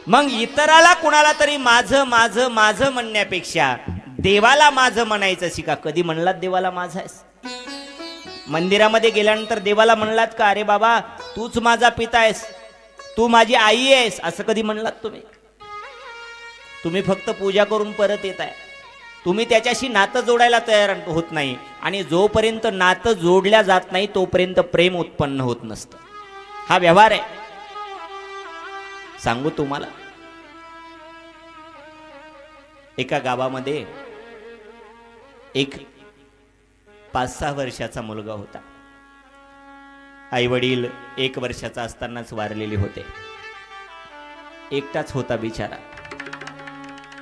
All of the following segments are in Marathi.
मग इतराला कुणाला तरी माझं माझं माझं म्हणण्यापेक्षा देवाला माझं म्हणायचं शिका. कधी म्हणलात देवाला माझा आहेस? मंदिरामध्ये गेल्यानंतर देवाला म्हणलात का अरे बाबा तूच माझा पिता आहेस, तू माझी आई आहेस, असं कधी म्हणलात तुम्ही? तुम्ही फक्त पूजा करून परत येत आहे. तुम्ही त्याच्याशी नातं जोडायला तयार होत नाही. आणि जोपर्यंत नातं जोडल्या जात नाही तोपर्यंत प्रेम उत्पन्न होत नसतं. हा व्यवहार आहे. सांगू तुम्हाला, एका गावामध्ये एक 5-6 वर्षाचा मुलगा होता. आई वडील 1 वर्षाचा असतानाच वारलेले होते. एकटाच होता बिचारा,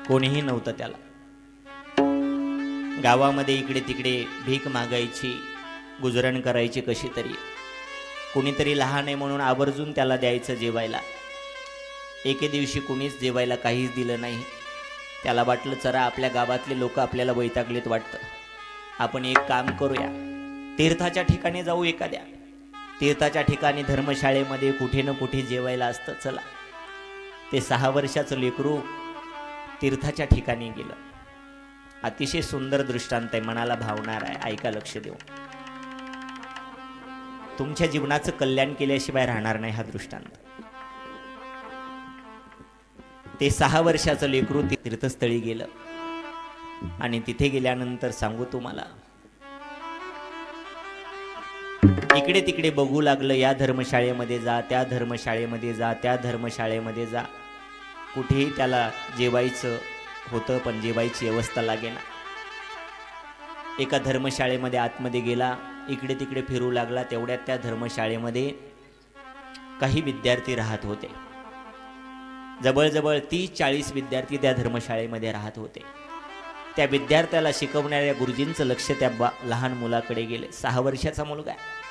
कोणीही नव्हतं त्याला. गावामध्ये इकडे तिकडे भीक मागायची, गुजरण करायची कशी तरी. कोणीतरी लहान आहे म्हणून आवर्जून त्याला द्यायचं जेवायला. एके दिवशी कुणीच जेवायला काहीच दिलं नाही. त्याला वाटलं चला आपल्या गावातले लोक आपल्याला वैतागलेत वाटतं, आपण एक काम करूया, तीर्थाच्या ठिकाणी जाऊ. एखाद्या तीर्थाच्या ठिकाणी धर्मशाळेमध्ये कुठे ना कुठे जेवायला असतं. चला, ते 6 वर्षाचं लेकरू तीर्थाच्या ठिकाणी गेलं. अतिशय सुंदर दृष्टांत आहे, मनाला भावणार आहे. ऐका लक्ष देऊ. तुमच्या जीवनाचं कल्याण केल्याशिवाय राहणार नाही हा दृष्टांत. ते 6 वर्षाचं लेकरू तीर्थस्थळी गेलं आणि तिथे गेल्यानंतर सांगू तुम्हाला, इकडे तिकडे बघू लागलं. या धर्मशाळेमध्ये जा, त्या धर्मशाळेमध्ये जा, त्या धर्मशाळेमध्ये जा. कुठेही त्याला जेवायचं होतं पण जेवायची व्यवस्था लागेना. एका धर्मशाळेमध्ये आतमध्ये गेला, इकडे तिकडे फिरू लागला. तेवढ्यात त्या धर्मशाळेमध्ये काही विद्यार्थी राहत होते. जवळजवळ 30-40 विद्यार्थी त्या धर्मशाळेमध्ये राहत होते. त्या विद्यार्थ्याला शिकवणाऱ्या गुरुजींचं लक्ष त्या लहान मुलाकडे गेले. 6 वर्षाचा मुलगा आहे.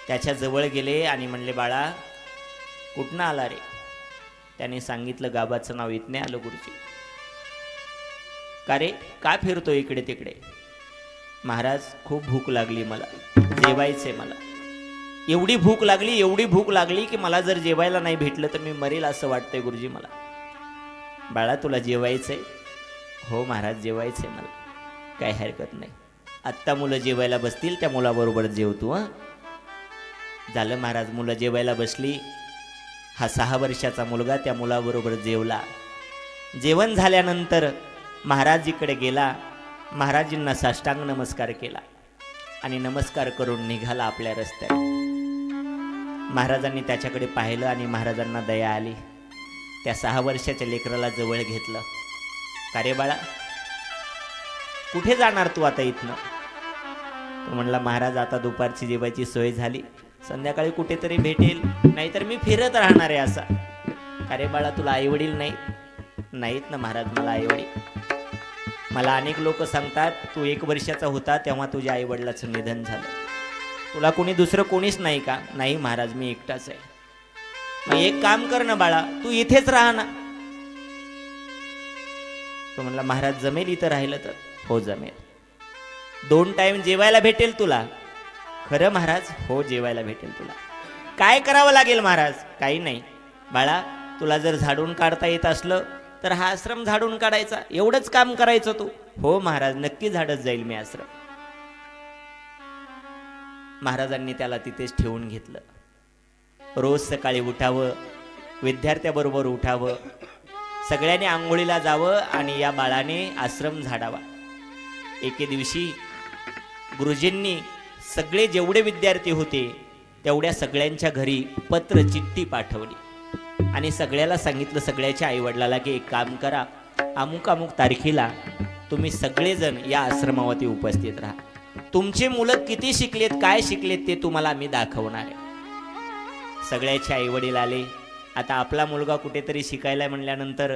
त्याच्या जवळ गेले आणि म्हणले, बाळा कुठनं आला रे? त्याने सांगितलं, गावाचं नाव येत नाही आलं गुरुजी. का रे, का फिरतो इकडे तिकडे? महाराज खूप भूक लागली, मला जेवायचंय. मला एवढी भूक लागली, एवढी भूक लागली की मला जर जेवायला नाही भेटलं तर मी मरेल असं वाटतंय गुरुजी मला. बाळा तुला जेवायचंय? हो महाराज जेवायचंय मला. काय हरकत नाही, आत्ता मुलं जेवायला बसतील, त्या मुलाबरोबर जेवतो. हां झालं महाराज. मुलं जेवायला बसली. हा 6 वर्षाचा मुलगा त्या मुलाबरोबर जेवला. जेवण झाल्यानंतर महाराजीकडे गेला. महाराजींना साष्टांग नमस्कार केला आणि नमस्कार करून निघाला आपल्या रस्त्याने. महाराजांनी त्याच्याकडे पाहिलं आणि महाराजांना दया आली. त्या 6 वर्षाच्या लेकराला जवळ घेतलं. का रे बाळा कुठे जाणार तू आता इथनं? तो म्हणला, महाराज आता दुपारची जेवायची सोय झाली, संध्याकाळी कुठेतरी भेटेल, नाहीतर मी फिरत राहणार आहे असा. अरे बाळा तुला आईवडील नाहीत ना? महाराज मला आईवडील, मला अनेक लोक सांगतात तू 1 वर्षाचा होता तेव्हा तुझ्या आईवडिलाचं निधन झालं. तुला कोणी दुसरं कोणीच नाही का? नाही महाराज मी एकटाच आहे. मग एक काम कर ना बाळा, तू इथेच राहा ना. तो म्हणला, महाराज जमेल इथं राहिलं तर? हो जमेल. 2 टाइम जेवायला भेटेल तुला? खरं महाराज? हो जेवायला भेटेल तुला. काय करावं लागेल महाराज? काही नाही बाळा, तुला जर झाडून काढता येत असलं तर हा आश्रम झाडून काढायचा, एवढंच काम करायचं तू. हो महाराज नक्की झाडत जाईल मी आश्रम. महाराजांनी त्याला तिथेच ठेवून घेतलं. रोज सकाळी उठावं, विद्यार्थ्याबरोबर उठावं, सगळ्यांनी आंघोळीला जावं आणि या बाळाने आश्रम झाडावा. एके दिवशी गुरुजींनी सगळे जेवढे विद्यार्थी होते तेवढ्या सगळ्यांच्या घरी पत्र चिठ्ठी पाठवली आणि सगळ्याला सांगितलं, सगळ्याच्या आईवडिलाला, की एक काम करा, अमुक अमुक तारखेला तुम्ही सगळेजण या आश्रमावरती उपस्थित राहा. तुमचे मुलं किती शिकलेत, काय शिकलेत ते तुम्हाला आम्ही दाखवणार आहे. सगळ्याचे आईवडील आले. आता आपला मुलगा कुठेतरी शिकायला म्हणल्यानंतर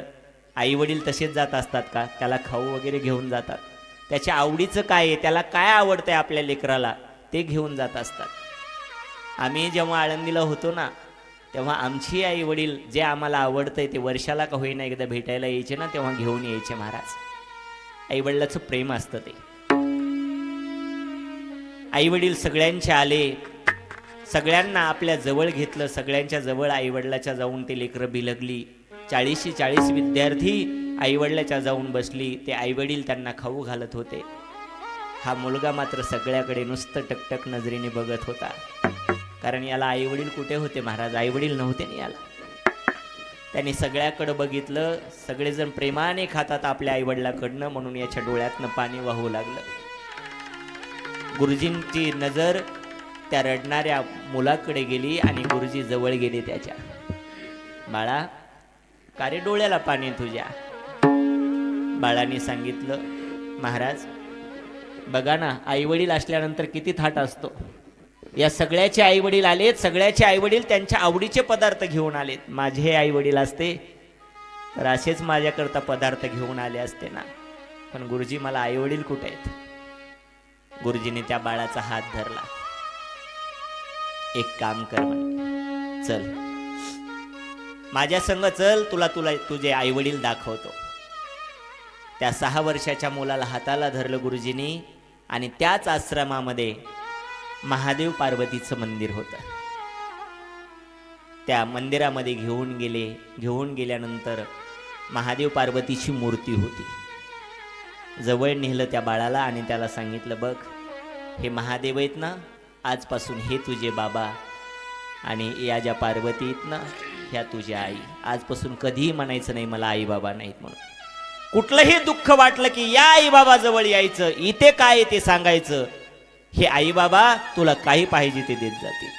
आईवडील तसेच जात असतात का? त्याला खाऊ वगैरे घेऊन जातात. त्याच्या आवडीचं काय आहे, त्याला काय आवडतंय आपल्या लेकराला ते घेऊन जात असतात. आम्ही जेव्हा आळंदीला होतो ना तेव्हा आमची आई वडील जे आम्हाला आवडतंय ते वर्षाला का होईना एकदा भेटायला यायचे ना, तेव्हा घेऊन यायचे महाराज. आईवडिलाचं प्रेम असतं ते. आईवडील सगळ्यांचे आले, सगळ्यांना आपल्या जवळ घेतलं. सगळ्यांच्या जवळ आईवडिलाच्या जाऊन ते लेकरं बिलगली, 40 विद्यार्थी आईवडिलाच्या जाऊन बसली. ते आईवडील त्यांना खाऊ घालत होते. हा मुलगा मात्र सगळ्याकडे नुसतं टकटक नजरेने बघत होता. कारण याला आईवडील कुठे होते महाराज? आईवडील नव्हते ना याला. त्यांनी सगळ्याकडे बघितलं. सगळेजण प्रेमाने खातात आपल्या आईवडिलाकडनं, म्हणून याच्या डोळ्यातनं पाणी वाहू लागलं. गुरुजींची नजर त्या रडणाऱ्या मुलाकडे गेली आणि गुरुजी जवळ गेले त्याच्या. बाळा, का रे डोळ्याला पाणी तुझ्या? बाळाने सांगितलं, महाराज बघा ना, आईवडील असल्यानंतर किती थाट असतो. या सगळ्याचे आईवडील आलेत, सगळ्याचे आईवडील त्यांच्या आवडीचे पदार्थ घेऊन आलेत. माझे आईवडील असते तर असेच माझ्याकरता पदार्थ घेऊन आले असते ना. पण गुरुजी मला आईवडील कुठे आहेत? गुरुजीने त्या बाळाचा हात धरला. एक काम कर म्हणे, चल माझ्या संग चल, तुला तुझे आईवडील दाखवतो. त्या 6 वर्षाच्या मुलाला हाताला धरलं गुरुजींनी आणि त्याच आश्रमामध्ये महादेव पार्वतीचं मंदिर होतं. त्या मंदिरामध्ये घेऊन गेले. घेऊन गेल्यानंतर महादेव पार्वतीची मूर्ती होती. जवळ नेलं त्या बाळाला आणि त्याला सांगितलं, बघ हे महादेव आहेत ना, आजपासून हे तुझे बाबा आणि या ज्या पार्वती आहेत ना, ह्या तुझ्या आई. आजपासून कधीही म्हणायचं नाही मला आई बाबा नाहीत म्हणून. कुठलंही दुःख वाटलं की या आई बाबा जवळ यायचं, इथे काय ते सांगायचं. हे आई बाबा तुला काही पाहिजे ते देत जातील.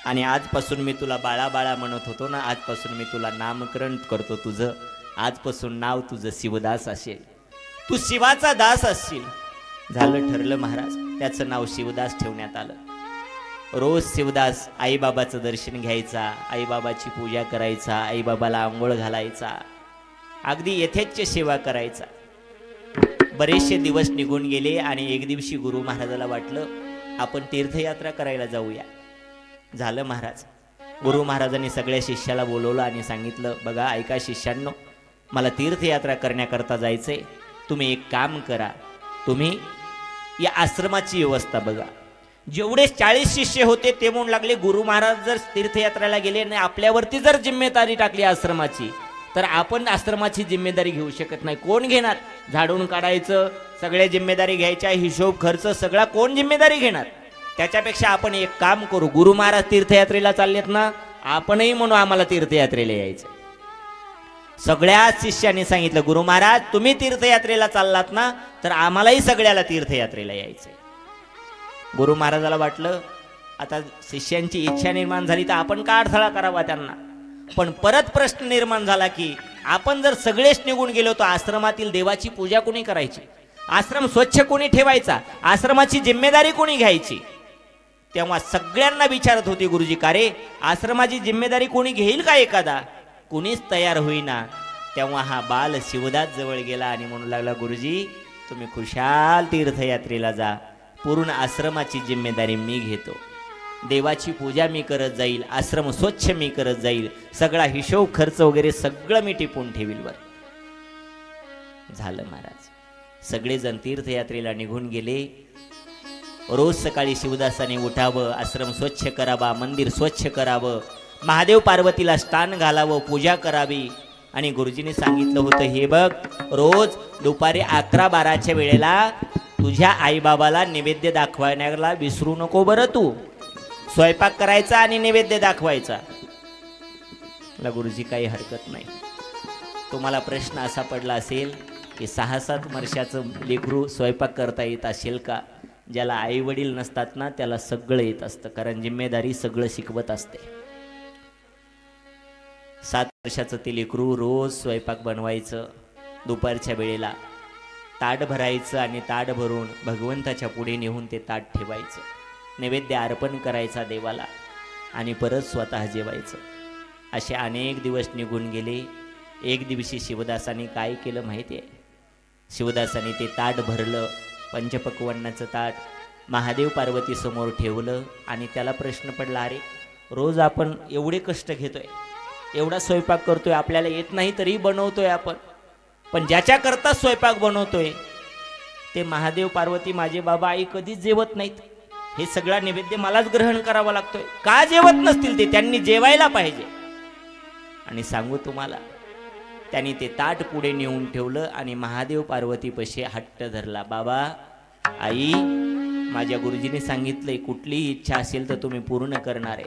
आणि आजपासून मी तुला बाळा बाळा म्हणत होतो ना, आजपासून मी तुला नामकरण करतो तुझं. आजपासून नाव तुझं शिवदास असेल, तू शिवाचा दास असशील. झालं, ठरलं महाराज. त्याचं नाव शिवदास ठेवण्यात आलं. रोज शिवदास आईबाबाचं दर्शन घ्यायचा, आईबाबाची पूजा करायचा, आईबाबाला आंघोळ घालायचा, अगदी यथेच्छ सेवा करायचा. बरेचसे दिवस निघून गेले आणि एक दिवशी गुरु महाराजाला वाटलं आपण तीर्थयात्रा करायला जाऊया. झालं महाराज. गुरु महाराजांनी सगळ्या शिष्याला बोलवलं आणि सांगितलं, बघा ऐका शिष्यांनो, मला तीर्थयात्रा करण्याकरता जायचंय. तुम्ही एक काम करा, तुम्ही या आश्रमाची व्यवस्था बघा. जेवढे 40 शिष्य होते ते म्हणू लागले, गुरु महाराज जर तीर्थयात्रेला गेले आणि आपल्यावरती जर जिम्मेदारी टाकली आश्रमाची, तर आपण आश्रमाची जिम्मेदारी घेऊ शकत नाही. कोण घेणार? झाडून काढायचं, सगळ्या जिम्मेदारी घ्यायच्या, हिशोब खर्च सगळा कोण जिम्मेदारी घेणार? त्याच्यापेक्षा आपण एक काम करू, गुरु महाराज तीर्थयात्रेला चाललेत ना, आपणही म्हणू आम्हाला तीर्थयात्रेला यायचं. सगळ्या शिष्यांनी सांगितलं, गुरु महाराज तुम्ही तीर्थयात्रेला चाललात ना, तर आम्हालाही सगळ्याला तीर्थयात्रेला यायचंय. गुरु महाराजाला वाटलं आता शिष्यांची इच्छा निर्माण झाली तर आपण का अडथळा करावा त्यांना. पण परत प्रश्न निर्माण झाला की आपण जर सगळेच निघून गेलो तर आश्रमातील देवाची पूजा कोणी करायची? आश्रम स्वच्छ कोणी ठेवायचा? आश्रमाची जिम्मेदारी कोणी घ्यायची? तेव्हा सगळ्यांना विचारत होते गुरुजी, का रे आश्रमाची जिम्मेदारी कोणी घेईल का? एखादा कुणीच तयार होईना. तेव्हा हा बाल शिवदास जवळ गेला आणि म्हणू लागला, गुरुजी तुम्ही खुशाल तीर्थयात्रेला जा, पूर्ण आश्रमाची जिम्मेदारी मी घेतो, देवाची पूजा मी करत जाईल, आश्रम स्वच्छ मी करत जाईल, सगळा हिशोब खर्च वगैरे सगळं मी टिपून ठेवील. वर झालं महाराज. सगळेजण तीर्थयात्रेला निघून गेले. रोज सकाळी शिवदासाने उठावं, आश्रम स्वच्छ करावा, मंदिर स्वच्छ करावं, महादेव पार्वतीला स्नान घालावं, पूजा करावी. आणि गुरुजींनी सांगितलं होतं, हे बघ रोज दुपारी 11-12च्या वेळेला तुझ्या आईबाबाला नैवेद्य दाखवायला विसरू नको बरं. तू स्वयंपाक करायचा आणि नैवेद्य दाखवायचा. मला गुरुजी काही हरकत नाही. तुम्हाला प्रश्न असा पडला असेल की 6-7 वर्षाचं लेकरू स्वयंपाक करता येत असेल का? ज्याला आई वडील नसतात ना त्याला सगळं येत असतं, कारण जिम्मेदारी सगळं शिकवत असते. 7 वर्षाचं ते लेकरू रोज स्वयंपाक बनवायचं, दुपारच्या वेळेला ताट भरायचं आणि ताट भरून भगवंताच्या पुढे नेऊन ते ताट ठेवायचं, नैवेद्य अर्पण करायचा देवाला आणि परत स्वतः जेवायचं. असे अनेक दिवस निघून गेले. एक दिवशी शिवदासाने काय केलं माहिती आहे? शिवदासाने ते ताट भरलं, पंचपक्वान्नाचं ताट महादेव पार्वती समोर ठेवलं आणि त्याला प्रश्न पडला, अरे रोज आपण एवढे कष्ट घेतोय, एवढा स्वयंपाक करतोय, आपल्याला येत नाही तरी बनवतोय आपण, पण ज्याच्याकरता स्वयंपाक बनवतोय ते महादेव पार्वती माझे बाबा आई कधीच जेवत नाहीत, हे सगळा नैवेद्य मलाच ग्रहण करावा लागतोय. का जेवत नसतील ते? त्यांनी जेवायला पाहिजे. आणि सांगू तुम्हाला, त्यांनी ते ताट पुढे नेऊन ठेवलं आणि महादेव पार्वतीपाशी हट्ट धरला. बाबा, आई, माझ्या गुरुजींनी सांगितलंय कुठलीही इच्छा असेल तर तुम्ही पूर्ण करणार आहे.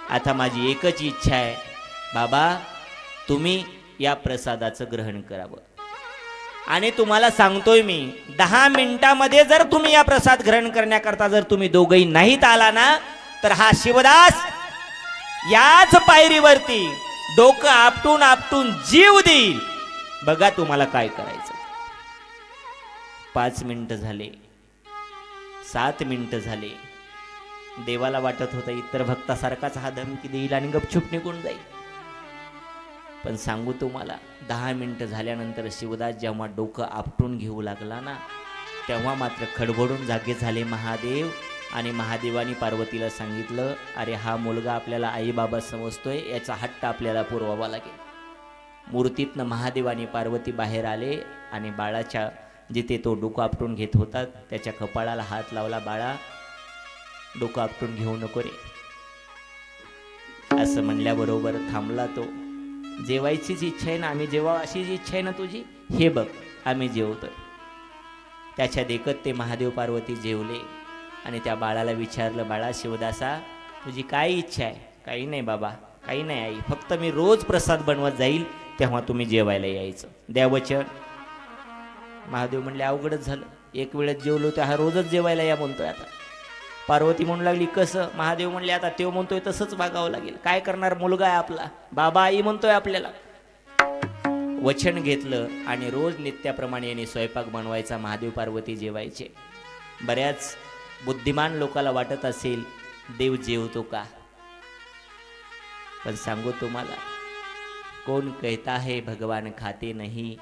आता माझी एकच इच्छा आहे बाबा, तुम्ही या प्रसादाचं ग्रहण करावं. आणि तुम्हाला सांगतोय मी, 10 मिनिटामध्ये जर तुम्ही या प्रसाद ग्रहण करण्याकरता जर तुम्ही दोघंही नाहीत आला ना, तर हा शिवदास याच पायरीवरती डोकं आपटून आपटून जीव देईल. बघा तुम्हाला काय करायचं. 5 मिनिटं झाले, 7 मिनिटं झाले. देवाला वाटत होतं इतर भक्तासारखाच हा धमकी देईल आणि गपचूप निघून जाईल. पण सांगू तुम्हाला, 10 मिनिटं झाल्यानंतर शिवदास जेव्हा डोकं आपटून घेऊ लागला ना, तेव्हा मात्र खडबडून जागे झाले महादेव. आणि महादेवानी पार्वतीला सांगितलं, अरे हा मुलगा आपल्याला आई बाबा समजतोय, याचा हट्ट आपल्याला पुरवावा लागेल. मूर्तीतनं महादेव आणि पार्वती बाहेर आले आणि बाळाच्या जिथे तो डोकं आपटून घेत होता त्याच्या कपाळाला हात लावला. बाळा, डोकं आपटून घेऊ नको रे, असं म्हणल्याबरोबर थांबला तो. जेवायचीच इच्छा आहे ना, आम्ही जेवा अशीच इच्छा आहे ना तुझी, हे बघ आम्ही जेवतोय. त्याच्या देखत ते महादेव पार्वती जेवले आणि त्या बाळाला विचारलं, बाळा शिवदासा, तुझी काय इच्छा आहे? काही नाही बाबा, काही नाही आई, फक्त मी रोज प्रसाद बनवत जाईल तेव्हा तुम्ही जेवायला यायचं, द्या वचन. महादेव म्हणले अवघडच झालं, एक वेळेस जेवलो तर हा रोजच जेवायला या म्हणतोय. आता पार्वती म्हणू लागली कसं? महादेव म्हणले आता तो म्हणतोय तसंच वागावं लागेल, काय करणार, मुलगा आहे आपला, बाबा आई म्हणतोय आपल्याला. वचन घेतलं आणि रोज नित्याप्रमाणे यांनी स्वयंपाक बनवायचा, महादेव पार्वती जेवायचे. बऱ्याच बुद्धिमान लोकाला वाटत असेल देव जेवतो का? पण सांगू तुम्हाला, कौन कहता है भगवान खाते नहीं,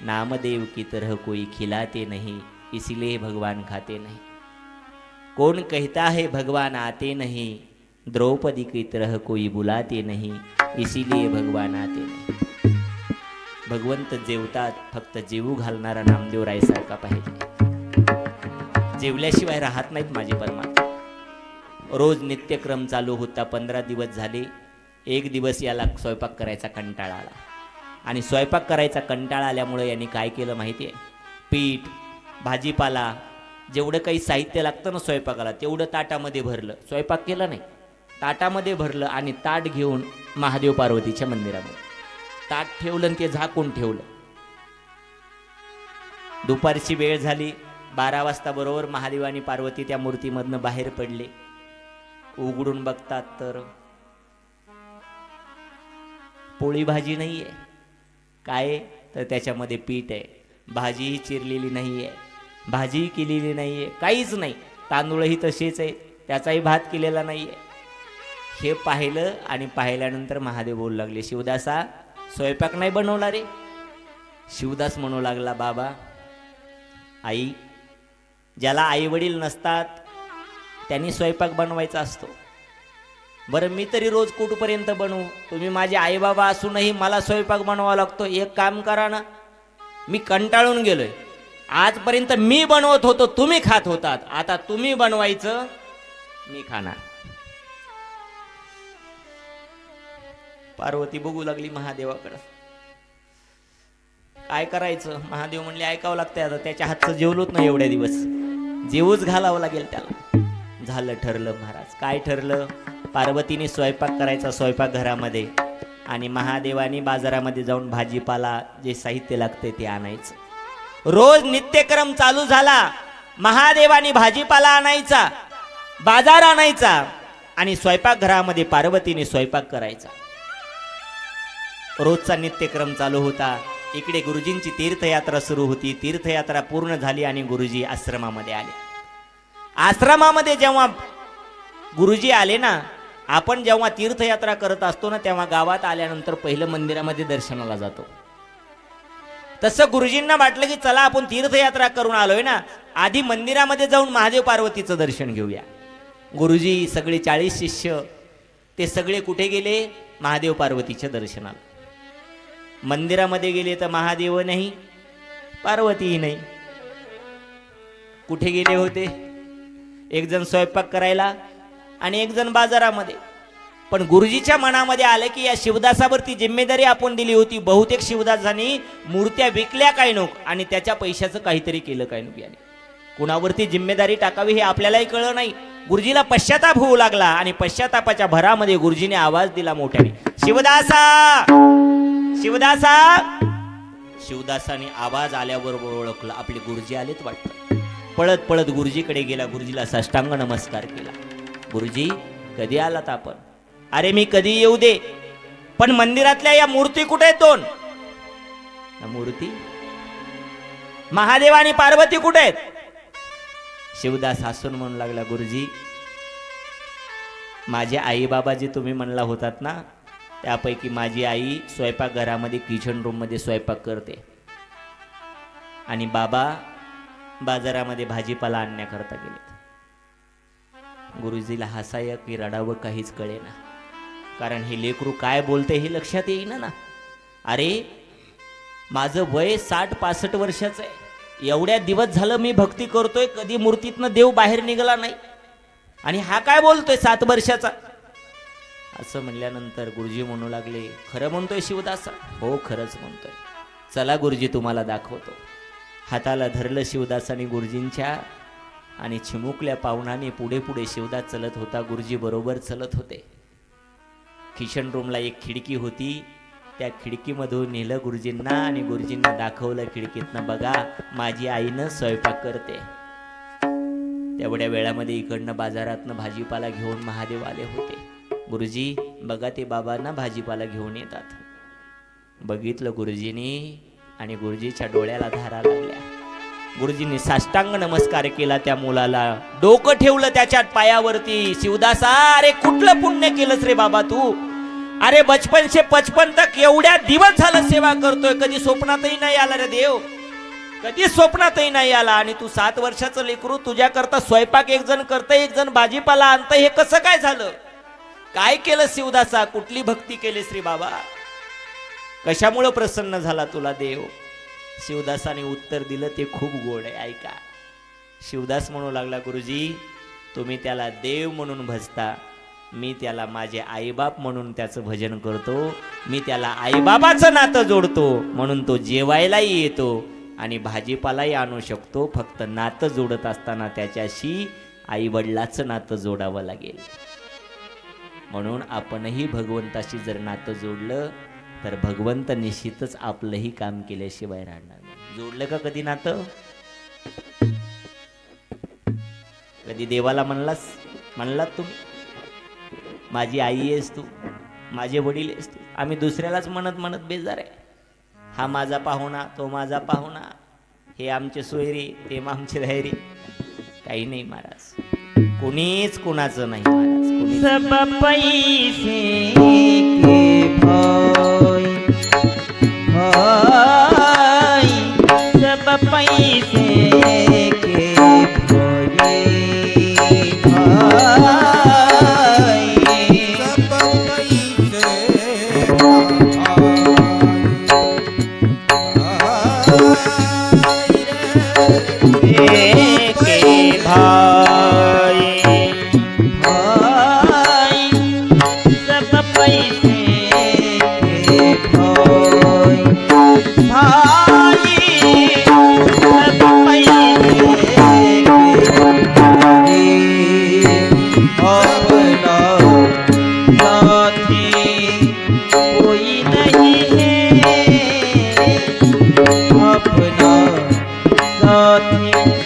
नामदेव की तरह कोई खिलाते नहीं, इसलिए भगवान खाते नहीं. कौन कहता है भगवान आते नहीं, द्रौपदी की तरह कोई बुलाते नहीं, इसीलिए भगवान आते नहीं. भगवंत जेवतात, फक्त जेवू घालणारा नामदेव रायसारखा पाहिजे. जेवल्याशिवाय राहत नाहीत माझे परमात्मा. रोज नित्यक्रम चालू होता. 15 दिवस झाले. एक दिवस याला स्वयंपाक करायचा कंटाळा आला आणि स्वयंपाक करायचा कंटाळा आल्यामुळे यांनी काय केलं माहिती आहे? पीठ, भाजीपाला, जेवढं काही साहित्य लागतं ना स्वयंपाकाला तेवढं ताटामध्ये भरलं. स्वयंपाक केला नाही, ताटामध्ये भरलं आणि ताट घेऊन महादेव पार्वतीच्या मंदिरामध्ये ताट ठेवलं आणि ते झाकून ठेवलं. दुपारची वेळ झाली. 12 वाजता बरोबर महादेव आणि पार्वती त्या मूर्तीमधनं बाहेर पडले. उघडून बघतात तर पोळी भाजी नाहीये. काय? तर त्याच्यामध्ये पीठ आहे, भाजीही चिरलेली नाहीये, भाजीही केलेली नाहीये, काहीच नाही. तांदूळही तसेच आहे, त्याचाही भात केलेला नाहीये. हे पाहिलं आणि पाहिल्यानंतर महादेव बोलू लागले, शिवदासा स्वयंपाक नाही बनवला रे? शिवदास म्हणू लागला, बाबा आई, ज्याला आई वडील नसतात त्यांनी स्वयंपाक बनवायचा असतो. बरं मी तरी रोज कुठपर्यंत बनवू? तुम्ही माझे आई बाबा असूनही मला स्वयंपाक बनवावा लागतो. एक काम करा ना, मी कंटाळून गेलोय. आजपर्यंत मी बनवत होतो, तुम्ही खात होतात, आता तुम्ही बनवायचं, मी खाणार. पार्वती बघू लागली महादेवाकडे, काय करायचं? महादेव म्हणले ऐकावं लागतंय, आता त्याच्या हातचं जेवलोच नाही एवढ्या दिवस, जेवूच घालावं लागेल त्याला. झालं, ठरलं महाराज. काय ठरलं? पार्वतीने स्वयंपाक करायचा स्वयंपाकघरामध्ये आणि महादेवानी बाजारामध्ये जाऊन भाजीपाला जे साहित्य लागते ते आणायचं. रोज नित्यक्रम चालू झाला. महादेवानी भाजीपाला आणायचा, बाजार आणायचा आणि स्वयंपाकघरामध्ये पार्वतीने स्वयंपाक करायचा. रोजचा नित्यक्रम चालू होता. इकडे गुरुजींची तीर्थयात्रा सुरू होती. तीर्थयात्रा पूर्ण झाली आणि गुरुजी आश्रमामध्ये आले. आश्रमामध्ये जेव्हा गुरुजी आले ना, आपण जेव्हा तीर्थयात्रा करत असतो ना तेव्हा गावात आल्यानंतर पहिलं मंदिरामध्ये दर्शनाला जातो. तसं गुरुजींना वाटलं की चला आपण तीर्थयात्रा करून आलोय ना, आधी मंदिरामध्ये जाऊन महादेव पार्वतीचं दर्शन घेऊया. गुरुजी सगळे 40 शिष्य ते सगळे कुठे गेले? महादेव पार्वतीच्या दर्शनाला. मंदिरामध्ये गेले तर महादेव नाही, पार्वतीही नाही. कुठे गेले होते? एक जण स्वयंपाक करायला आणि एक जण बाजारामध्ये. पण गुरुजीच्या मनामध्ये आलं की या शिवदासावरती जिम्मेदारी आपण दिली होती, बहुतेक शिवदासांनी मूर्त्या विकल्या काय नको आणि त्याच्या पैशाचं काहीतरी केलं काय नको, याने कुणावरती जिम्मेदारी टाकावी हे आपल्यालाही कळलं नाही. गुरुजीला पश्चाताप होऊ लागला आणि पश्चातापाच्या भरामध्ये गुरुजीने आवाज दिला मोठ्याने, शिवदासा शिवदासा. शिवदासाने आवाज आल्यावर ओळखलं आपले गुरुजी आलेत वाटतं. पळत पळत गुरुजीकडे गेला, गुरुजीला साष्टांग नमस्कार केला. गुरुजी कधी आलात आपण? अरे मी कधी येऊ दे, पण मंदिरातल्या या मूर्ती कुठे आहेत? दोन मूर्ती, महादेव आणि पार्वती कुठे आहेत? शिवदास हसून म्हणू लागला, गुरुजी माझे आई बाबा जे तुम्ही म्हणला होतात ना, त्यापैकी माझी आई स्वयंपाकघरामध्ये किचन रूम मध्ये स्वयंपाक करते आणि बाबा बाजारामध्ये भाजीपाला आणण्याकरता गेलेत. गुरुजीला हसाय की रडावं काहीच कळेना, कारण हे लेकरू काय बोलते हे लक्षात येईना ना. अरे माझं वय 60-65 वर्षाचं आहे, एवढ्या दिवस झालं मी भक्ती करतोय, कधी मूर्तीतनं देव बाहेर निघाला नाही आणि हा काय बोलतोय 7 वर्षाचा. असं म्हणल्यानंतर गुरुजी म्हणू लागले, खरं म्हणतोय शिवदासा? हो खरंच म्हणतोय. चला गुरुजी तुम्हाला दाखवतो. हाताला धरलं शिवदासाने गुरुजींच्या आणि चिमुकल्या पावनाने पुढे पुढे शिवदास चलत होता, गुरुजी बरोबर चलत होते. किचन रूमला एक खिडकी होती, त्या खिडकीमधून नेलं गुरुजींना आणि गुरुजींना दाखवलं खिडकीतनं, बघा माझी आईनं स्वयंपाक करते. तेवढ्या वेळामध्ये इकडनं बाजारातनं भाजीपाला घेऊन महादेव आले होते. गुरुजी बघा ते बाबांना भाजीपाला घेऊन येतात. बघितलं गुरुजींनी आणि गुरुजीच्या डोळ्याला धारा लागल्या. गुरुजींनी साष्टांग नमस्कार केला त्या मुलाला, डोकं ठेवलं त्याच्या पायावरती. शिवदासा अरे कुठलं पुण्य केलंस रे बाबा तू? अरे बचपन से 55 तक एवढ्या दिवस झालं सेवा करतोय, कधी स्वप्नातही नाही आला रे देव, कधी स्वप्नातही नाही आला. आणि तू 7 वर्षाचं लेकरू, तुझ्या करता स्वयंपाक एक जण करतंय, एक जण भाजीपाला आणतंय, हे कसं काय झालं? काय केलं शिवदासा? कुठली भक्ती केलीस रे बाबा? कशामुळे प्रसन्न झाला तुला देव? शिवदासाने उत्तर दिलं ते खूप गोड आहे, ऐका. शिवदास म्हणू लागला, गुरुजी तुम्ही त्याला देव म्हणून भजता, मी त्याला माझे आईबाप म्हणून त्याचं भजन करतो. मी त्याला आईबाबाचं नातं जोडतो म्हणून तो जेवायलाही येतो आणि भाजीपालाही आणू शकतो. फक्त नातं जोडत असताना त्याच्याशी आई वडिलाचं नातं जोडावं लागेल. म्हणून आपणही भगवंताशी जर नातं जोडलं तर भगवंत निश्चितच आपलंही काम केल्याशिवाय राहणार नाही. जोडलं का कधी नातं? कधी देवाला म्हणलात तुम्ही माझी आई आहेस तू, माझे वडील आहेस तू? आम्ही दुसऱ्यालाच म्हणत म्हणत बेजार आहे. हा माझा पाहुणा, तो माझा पाहुणा, हे आमचे सोयरे, ते आमचे रायरे. काही नाही महाराज, कोणीच कोणाचं नाही महाराज. सब पैसे के भाई भाई, सब पैसे के भाई कोई नहीं है अपना साथी।